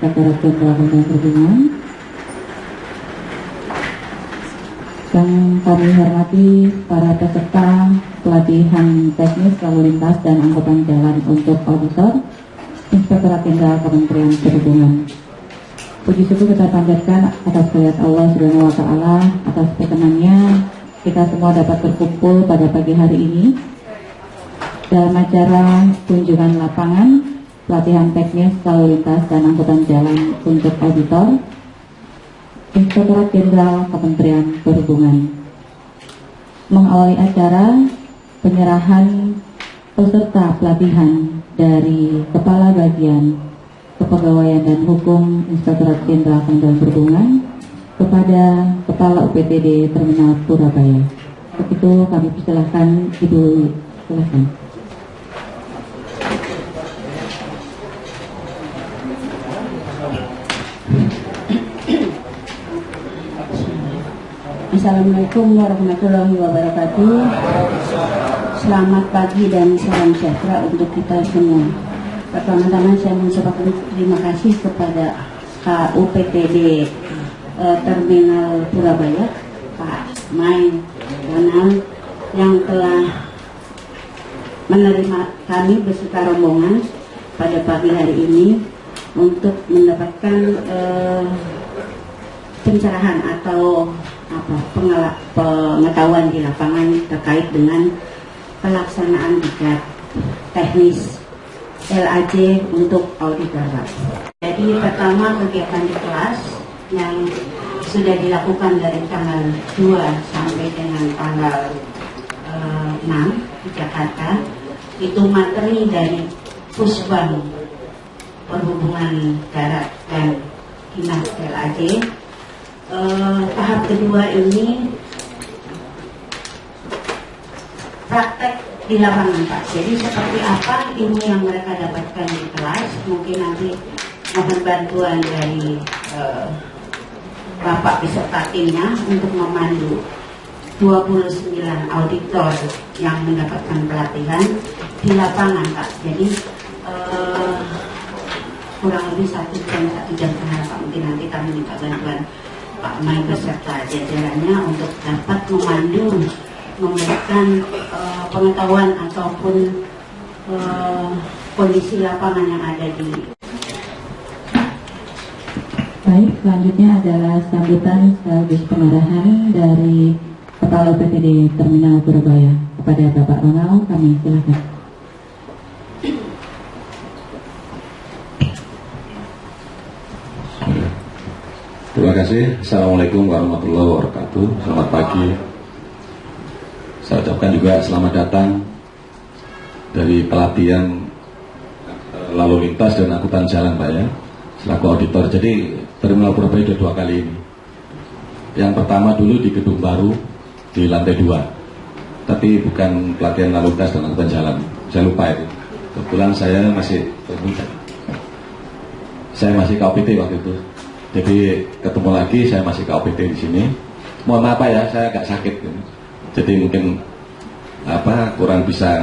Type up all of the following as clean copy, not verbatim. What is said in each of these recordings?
Sekretariat Jenderal Kementerian Perhubungan yang kami hormati para peserta pelatihan teknis lalu lintas dan angkutan jalan untuk auditor Inspektorat Jenderal Kementerian Perhubungan. Puji syukur kita panjatkan atas kehadirat Allah Subhanahu wa Ta'ala, atas perkenannya kita semua dapat berkumpul pada pagi hari ini dalam acara kunjungan lapangan pelatihan teknis lalu lintas dan angkutan jalan untuk auditor Inspektorat Jenderal Kementerian Perhubungan. Mengawali acara penyerahan peserta pelatihan dari Kepala Bagian Kepegawaian dan Hukum Inspektorat Jenderal Kementerian Perhubungan kepada Kepala UPTD Terminal Purabaya. Untuk itu kami persilahkan Ibu, silakan. Assalamualaikum warahmatullahi wabarakatuh. Selamat pagi dan salam sejahtera untuk kita semua. Pertama-tama saya mengucapkan terima kasih kepada KUPTD Terminal Purabaya, Pak Mai Donald, yang telah menerima kami beserta rombongan pada pagi hari ini untuk mendapatkan pencerahan atau pengetahuan di lapangan terkait dengan pelaksanaan tiket teknis LAJ untuk auditor. Jadi pertama kegiatan di kelas yang sudah dilakukan dari tanggal 2 sampai dengan tanggal 6 di Jakarta, itu materi dari Pusbang Perhubungan Darat dan Dinas LAJ. Tahap kedua ini praktek di lapangan, Pak. Jadi seperti apa ilmu yang mereka dapatkan di kelas, mungkin nanti mohon bantuan dari Bapak beserta timnya untuk memandu 29 auditor yang mendapatkan pelatihan di lapangan, Pak. Jadi kurang lebih 1 jam setengah, Pak. Mungkin nanti kami minta bantuan Pak Mai beserta jajarannya untuk dapat memandu, memberikan pengetahuan ataupun kondisi lapangan yang ada di. Baik, selanjutnya adalah sambutan sekaligus pengarahan dari Kepala UPTD Terminal Purabaya kepada Bapak Ronald. Kami silakan. Terima kasih. Assalamualaikum warahmatullahi wabarakatuh. Selamat pagi. Saya ucapkan juga selamat datang dari pelatihan lalu lintas dan angkutan jalan, Pak, ya, selaku auditor. Jadi Terminal Purabaya sudah 2 kali ini. Yang pertama dulu di gedung baru di lantai 2, tapi bukan pelatihan lalu lintas dan angkutan jalan. Saya lupa itu. Kebetulan saya masih KUPT waktu itu. Jadi ketemu lagi, saya masih KUPT di sini. Mohon maaf, Pak, ya, saya agak sakit. Jadi mungkin kurang bisa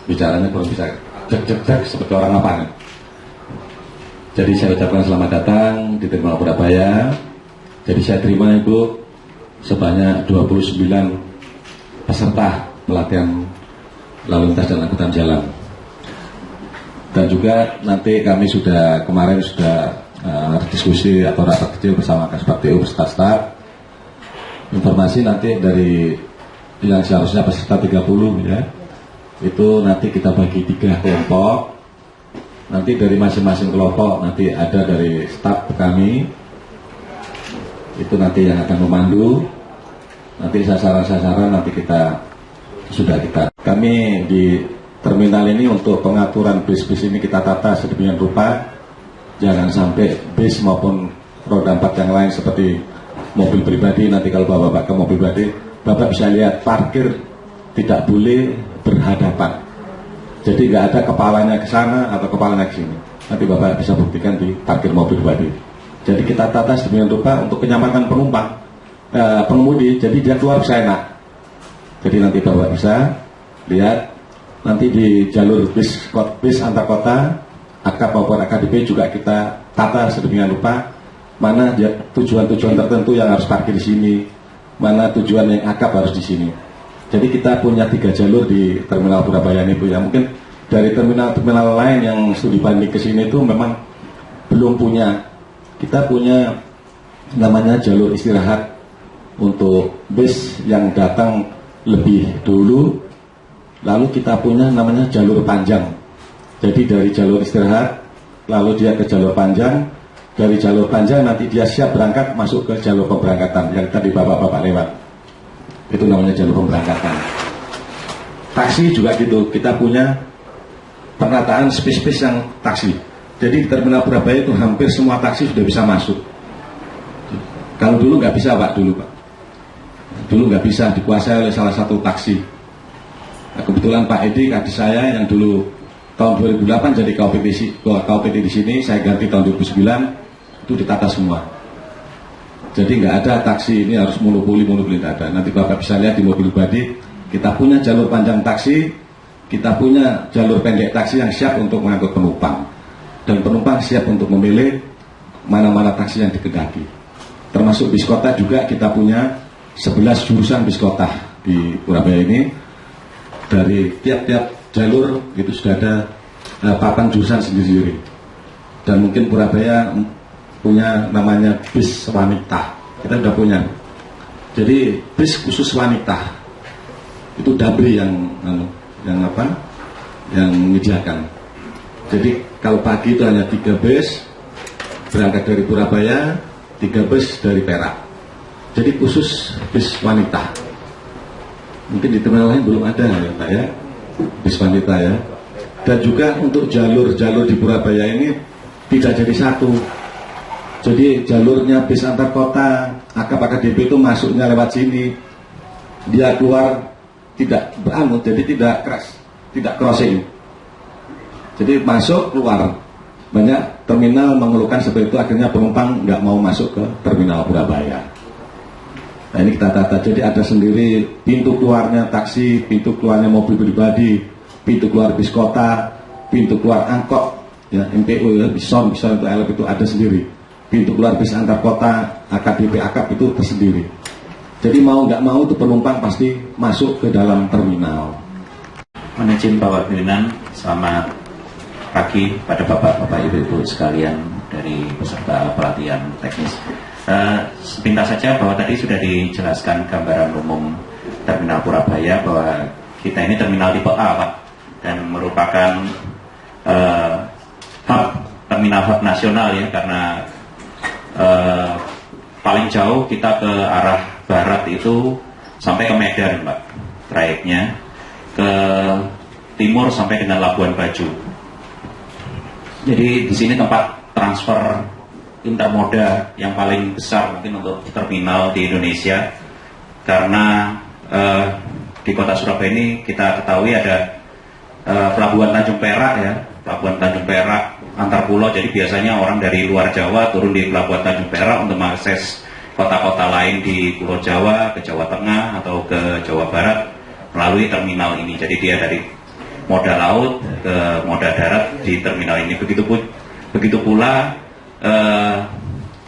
bicaranya, kurang bisa jek seperti orang lapangan. Jadi saya ucapkan selamat datang di Terminal Purabaya. Jadi saya terima Ibu sebanyak 29 peserta pelatihan lalu lintas dan angkutan jalan. Dan juga nanti kami kemarin sudah diskusi atau rapat kecil bersama Kasbag TU beserta staf. Informasi nanti dari yang seharusnya peserta 30, ya, itu nanti kita bagi 3 kelompok nanti dari masing-masing kelompok, nanti ada dari staf kami, itu nanti yang akan memandu. Nanti sasaran-sasaran nanti kami di terminal ini untuk pengaturan bis-bis ini kita tata sedemikian rupa, jangan sampai bis maupun roda 4 yang lain seperti mobil pribadi, nanti kalau bapak ke mobil pribadi, bapak bisa lihat parkir tidak boleh berhadapan. Jadi nggak ada kepalanya ke sana atau kepalanya ke sini. Nanti bapak bisa buktikan di parkir mobil pribadi. Jadi kita tata sedemikian rupa untuk kenyamanan penumpang, pengemudi, jadi dia keluar bisa enak. Jadi nanti bapak bisa lihat nanti di jalur bis antar kota, AKAP maupun AKDP juga kita tata sedemikian rupa, mana tujuan-tujuan tertentu yang harus parkir di sini, mana tujuan yang AKAP harus di sini. Jadi kita punya 3 jalur di terminal Surabaya ini, Bu ya. Mungkin dari terminal-terminal lain yang studi banding ke sini itu memang belum punya. Kita punya namanya jalur istirahat untuk bis yang datang lebih dulu, lalu kita punya namanya jalur panjang. Jadi dari jalur istirahat lalu dia ke jalur panjang, dari jalur panjang nanti dia siap berangkat masuk ke jalur pemberangkatan yang tadi bapak-bapak lewat, itu namanya jalur pemberangkatan. Taksi juga gitu, kita punya penataan space-space yang taksi. Jadi di terminal Surabaya itu hampir semua taksi sudah bisa masuk. Kalau dulu nggak bisa Pak, dulu nggak bisa, dikuasai oleh salah satu taksi. Nah, kebetulan Pak Edi, adik saya yang dulu tahun 2008 jadi KOPT di sini, saya ganti tahun 2009, itu ditata semua. Jadi nggak ada taksi ini harus monopoli nggak ada. Nanti Bapak bisa lihat di mobil pribadi, kita punya jalur panjang taksi, kita punya jalur pendek taksi yang siap untuk mengangkut penumpang. Dan penumpang siap untuk memilih mana-mana taksi yang dikehendaki. Termasuk bis kota juga kita punya 11 jurusan bis kota di Surabaya ini. Dari tiap-tiap jalur itu sudah ada papan jurusan sendiri-sendiri. Dan mungkin Surabaya punya namanya bis wanita, kita sudah punya. Jadi bis khusus wanita itu Dabri yang menyediakan. Jadi kalau pagi itu hanya 3 bis berangkat dari Surabaya, 3 bis dari Perak. Jadi khusus bis wanita. Mungkin di terminal lain belum ada ya Pak ya, bis wanita ya. Dan juga untuk jalur-jalur di Surabaya ini tidak jadi satu. Jadi jalurnya bis antar kota, AKP itu masuknya lewat sini, dia keluar tidak beramut, jadi tidak crossing. Jadi masuk keluar. Banyak terminal mengeluhkan seperti itu, akhirnya penumpang nggak mau masuk ke terminal Surabaya. Nah ini kita tata, jadi ada sendiri pintu keluarnya taksi, pintu keluarnya mobil pribadi, pintu keluar bis kota, pintu keluar angkot, ya MPO ya, bison itu LF itu ada sendiri. Pintu keluar bis antar kota, AKDP AKAP itu tersendiri. Jadi mau nggak mau itu penumpang pasti masuk ke dalam terminal. Menizin Bapak pimpinan, selamat pagi pada bapak-bapak ibu-ibu sekalian dari peserta pelatihan teknis. Sepintas saja bahwa tadi sudah dijelaskan gambaran umum terminal Surabaya bahwa kita ini terminal tipe A Pak, dan merupakan terminal hub nasional ya, karena paling jauh kita ke arah barat itu sampai ke Medan Pak, trayeknya ke timur sampai dengan Labuan Bajo. Jadi di sini tempat transfer intermoda yang paling besar mungkin untuk terminal di Indonesia, karena di kota Surabaya ini kita ketahui ada Pelabuhan Tanjung Perak ya, Pelabuhan Tanjung Perak antar pulau. Jadi biasanya orang dari luar Jawa turun di Pelabuhan Tanjung Perak untuk mengakses kota-kota lain di Pulau Jawa, ke Jawa Tengah atau ke Jawa Barat melalui terminal ini. Jadi dia dari moda laut ke moda darat di terminal ini. Begitu pula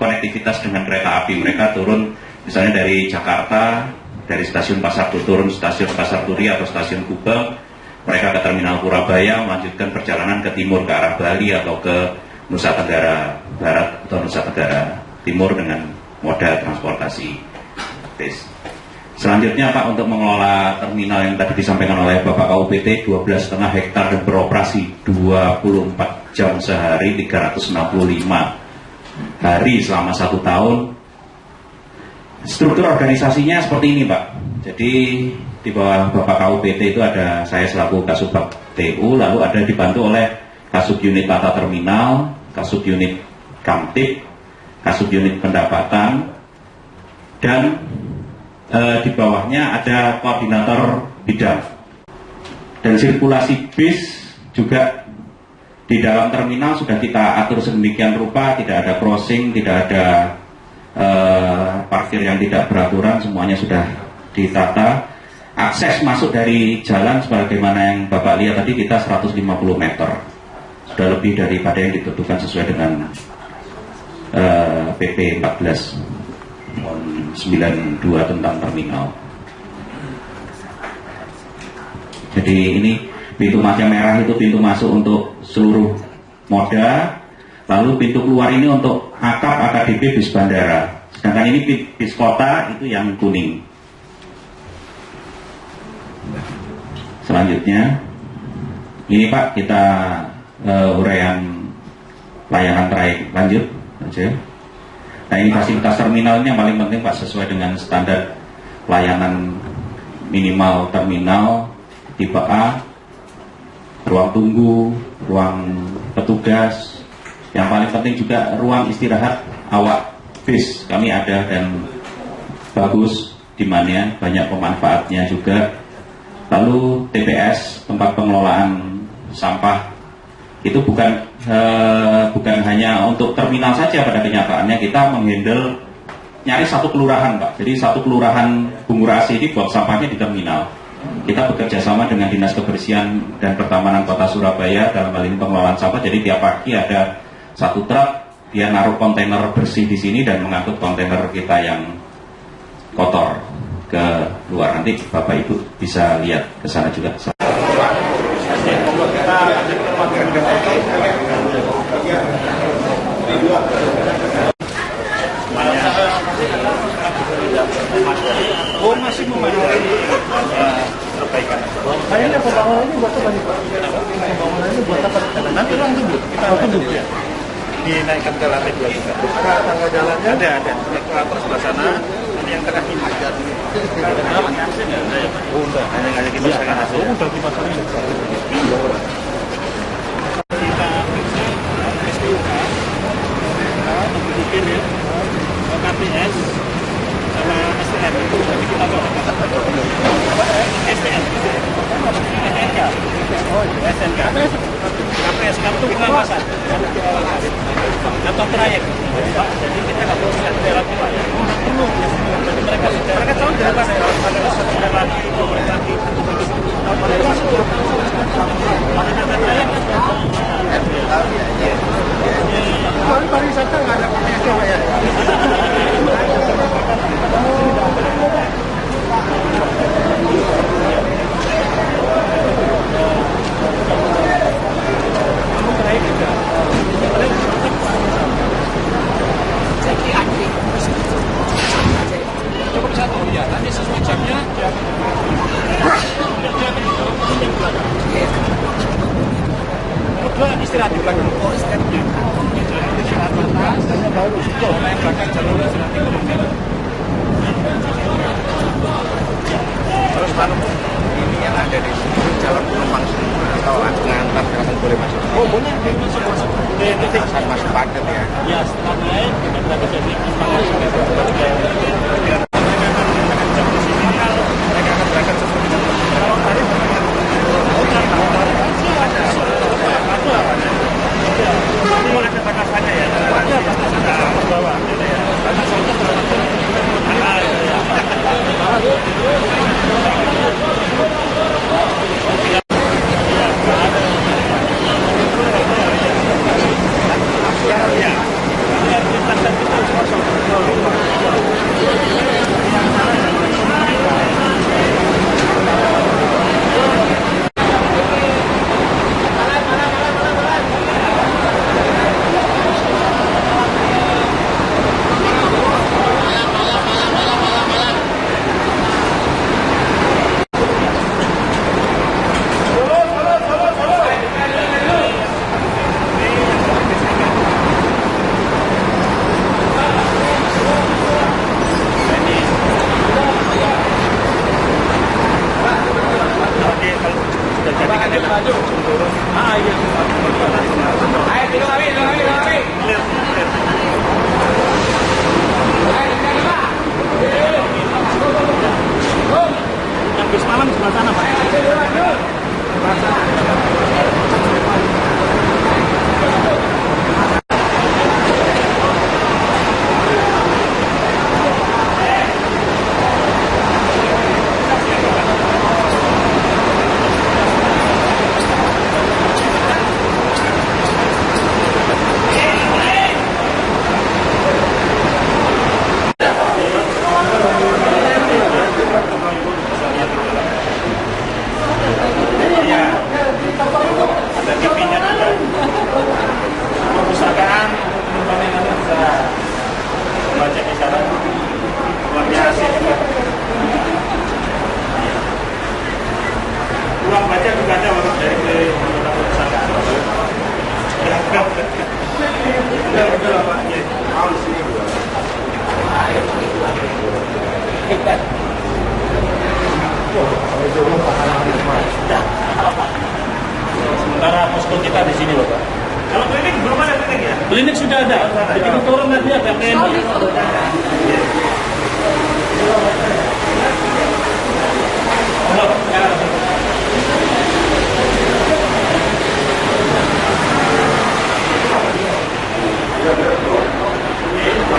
konektivitas dengan kereta api. Mereka turun misalnya dari Jakarta, dari stasiun Pasar turun stasiun Pasar Turi atau stasiun Gubeng, mereka ke terminal Surabaya, melanjutkan perjalanan ke timur ke arah Bali atau ke Nusa Tenggara Barat atau Nusa Tenggara Timur dengan moda transportasi bis. Selanjutnya Pak, untuk mengelola terminal yang tadi disampaikan oleh Bapak KOPT 12,5 hektar dan beroperasi 24 jam sehari, 365 hari selama 1 tahun. Struktur organisasinya seperti ini, Pak. Jadi di bawah Bapak KUPT itu ada saya selaku Kasubag TU, lalu ada dibantu oleh Kasub Unit Tata Terminal, Kasub Unit Kamtip, Kasub Unit Pendapatan, dan di bawahnya ada koordinator bidang. Dan sirkulasi bis juga di dalam terminal sudah kita atur sedemikian rupa, tidak ada crossing, tidak ada parkir yang tidak beraturan, semuanya sudah ditata. Akses masuk dari jalan sebagaimana yang Bapak lihat tadi kita 150 meter, sudah lebih daripada yang ditentukan sesuai dengan PP 14 92 tentang terminal. Jadi ini pintu masuk merah itu pintu masuk untuk seluruh moda, lalu pintu keluar ini untuk akap AKDP bis bandara. Sedangkan ini bis kota itu yang kuning. Selanjutnya, ini Pak kita uraian layanan trayek lanjut aja. Nah ini fasilitas terminalnya yang paling penting Pak, sesuai dengan standar pelayanan minimal terminal tipe A, ruang tunggu, ruang petugas, yang paling penting juga ruang istirahat awak bis kami ada dan bagus, dimana banyak pemanfaatnya juga. Lalu TPS, tempat pengelolaan sampah, itu bukan hanya untuk terminal saja, pada kenyataannya kita menghandle nyari satu kelurahan Pak. Jadi satu kelurahan Bungurasi ini buang sampahnya di terminal. Kita bekerja sama dengan Dinas Kebersihan dan Pertamanan Kota Surabaya dalam hal ini pengelolaan sampah. Jadi tiap pagi ada satu truk, dia naruh kontainer bersih di sini dan mengangkut kontainer kita yang kotor ke luar. Nanti Bapak Ibu bisa lihat ke sana juga. Oh, masih memenuhi perbaikan. Kayaknya pembangunan ini buat apa nih Pak? Pembangunan ini buat apa? Nanti ruang tunggu. Kita tunggu ya. Dinaikkan ke lantai 2 juga. Tangga jalannya? Ada. Ekskavator sebelah sana. Ini yang tengah ini. Oh, enggak. Hanya ngajak kita setengah hasil. Oh, udah dipasangin. Kita periksa SPUK. Bikin ya. KPS. Sama STM itu tapi kita bawa STM SNK SNK KPS kartu pengawasan atau trayek Pak. Jadi kita nggak perlu lihat daerah Pak ya, perlu jadi mereka tahu dari mana ada sudah lagi pariwisata nggak ada PSK ya. Cukup satu ya, nanti sesuai jamnya. Kedua istirahat di belakang. Oh, istirahat di atas. Hanya baru. Kalau yang belakang jalurnya sudah tinggal. Terus kalau ini yang ada di sini calon penumpang semua atau ngantar kamu boleh masuk? Oh boleh, masuk. Titik saat masuk padat ya? Ya, setelah naik kita berada di sini. Mereka akan berangkat sesuai dengan kalau tadi ada batasannya ya? Ada batasannya ke bawah. Batasannya berapa? sini loh Pak. Kalau klinik belum ada klinik ya? Klinik sudah ada. Begitu turun nanti ada klinik.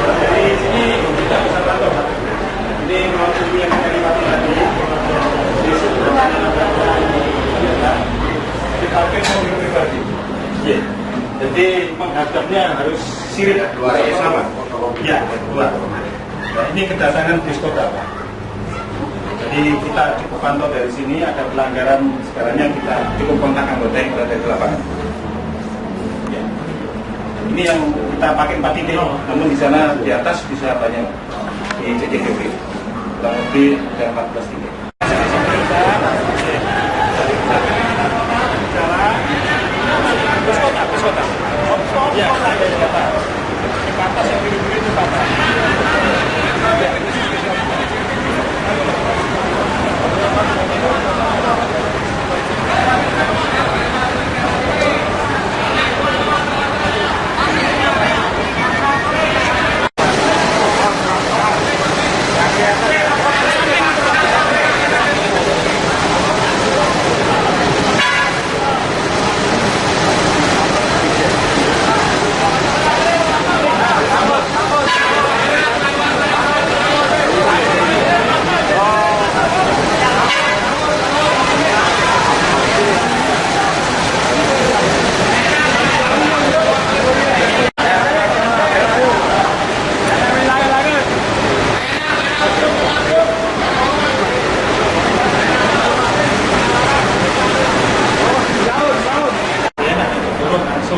Dari sini kita bisa pantau Pak. Ini mau yang dari Pak tadi. Dipakai mobil pribadi. Iya. Jadi menghadapnya harus sirip sama. Ya, dua. Nah, ini kedatangan diskoda Pak. Jadi kita cukup pantau dari sini ada pelanggaran sekarangnya kita cukup kontak anggota yang berada di lapangan. Ya. Ini yang kita pakai 4 titik, namun di sana di atas bisa banyak di CCTV. Kurang lebih ada 14 titik. Ya, di atas yang biru-biru itu Pak.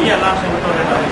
Iya langsung turun dari